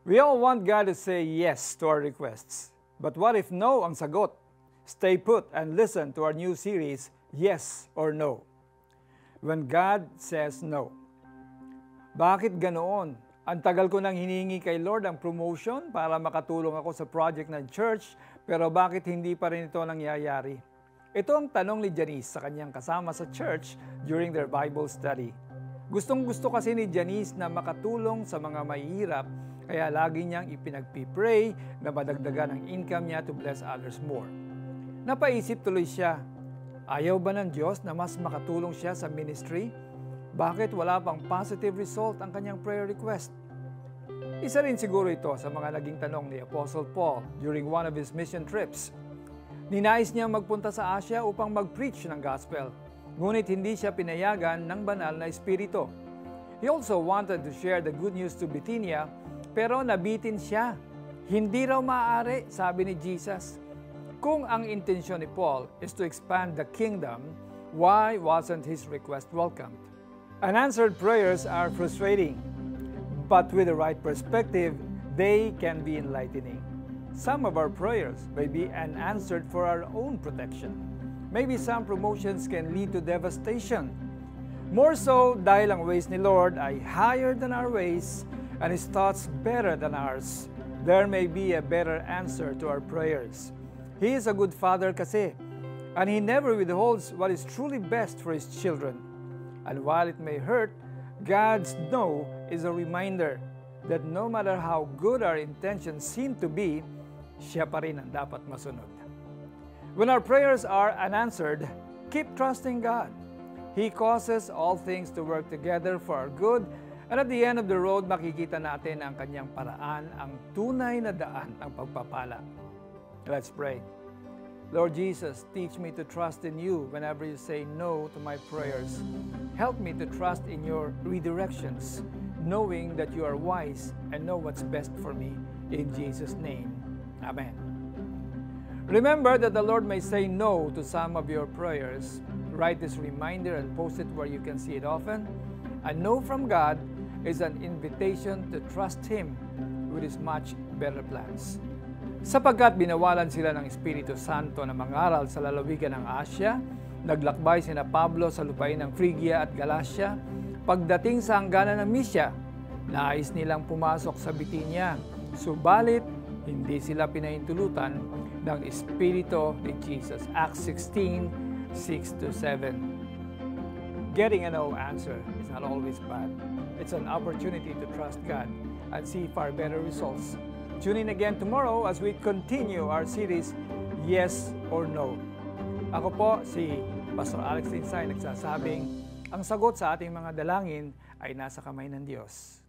We all want God to say yes to our requests. But what if no ang sagot? Stay put and listen to our new series, Yes or No. When God says no. Bakit ganoon? Ang tagal ko nang hiningi kay Lord ang promotion para makatulong ako sa project ng church, pero bakit hindi pa rin ito nangyayari? Ito ang tanong ni Janice sa kanyang kasama sa church during their Bible study. Gustong-gusto kasi ni Janice na makatulong sa mga mahihirap, kaya lagi niyang ipinagpipray na madagdagan ang income niya to bless others more. Napaisip tuloy siya, ayaw ba ng Diyos na mas makatulong siya sa ministry? Bakit wala pang positive result ang kanyang prayer request? Isa rin siguro ito sa mga naging tanong ni Apostle Paul during one of his mission trips. Ninais niya magpunta sa Asia upang mag-preach ng gospel, ngunit hindi siya pinayagan ng banal na espiritu. He also wanted to share the good news to Bithynia, pero nabitin siya. Hindi raw maaari, sabi ni Jesus. Kung ang intensyon ni Paul is to expand the kingdom, why wasn't his request welcomed? Unanswered prayers are frustrating, but with the right perspective, they can be enlightening. Some of our prayers may be unanswered for our own protection. Maybe some promotions can lead to devastation. More so dahil ang ways ni Lord ay higher than our ways and His thoughts better than ours. There may be a better answer to our prayers. He is a good Father kasi, and He never withholds what is truly best for His children. And while it may hurt, God's no is a reminder that no matter how good our intentions seem to be, siya pa rin ang dapat masunod. When our prayers are unanswered, keep trusting God. He causes all things to work together for our good, and at the end of the road, makikita natin ang kanyang paraan, ang tunay na daan ng pagpapala. Let's pray. Lord Jesus, teach me to trust in you whenever you say no to my prayers. Help me to trust in your redirections, knowing that you are wise and know what's best for me. In Jesus' name, Amen. Remember that the Lord may say no to some of your prayers. Write this reminder and post it where you can see it often. A no from God is an invitation to trust Him with His much better plans. Sapagkat binawalan sila ng Espiritu Santo na mangaral sa lalawigan ng Asya, naglakbay sina Pablo sa lupain ng Phrygia at Galatia. Pagdating sa hangganan ng Mysia, nais nilang pumasok sa Bithynia, subalit hindi sila pinahintulutan ng Espiritu ni Jesus. Acts 16, 6-7. Getting a no answer is not always bad. It's an opportunity to trust God and see far better results. Tune in again tomorrow as we continue our series, Yes or No. Ako po si Pastor Alex Linsay, nagsasabing, ang sagot sa ating mga dalangin ay nasa kamay ng Diyos.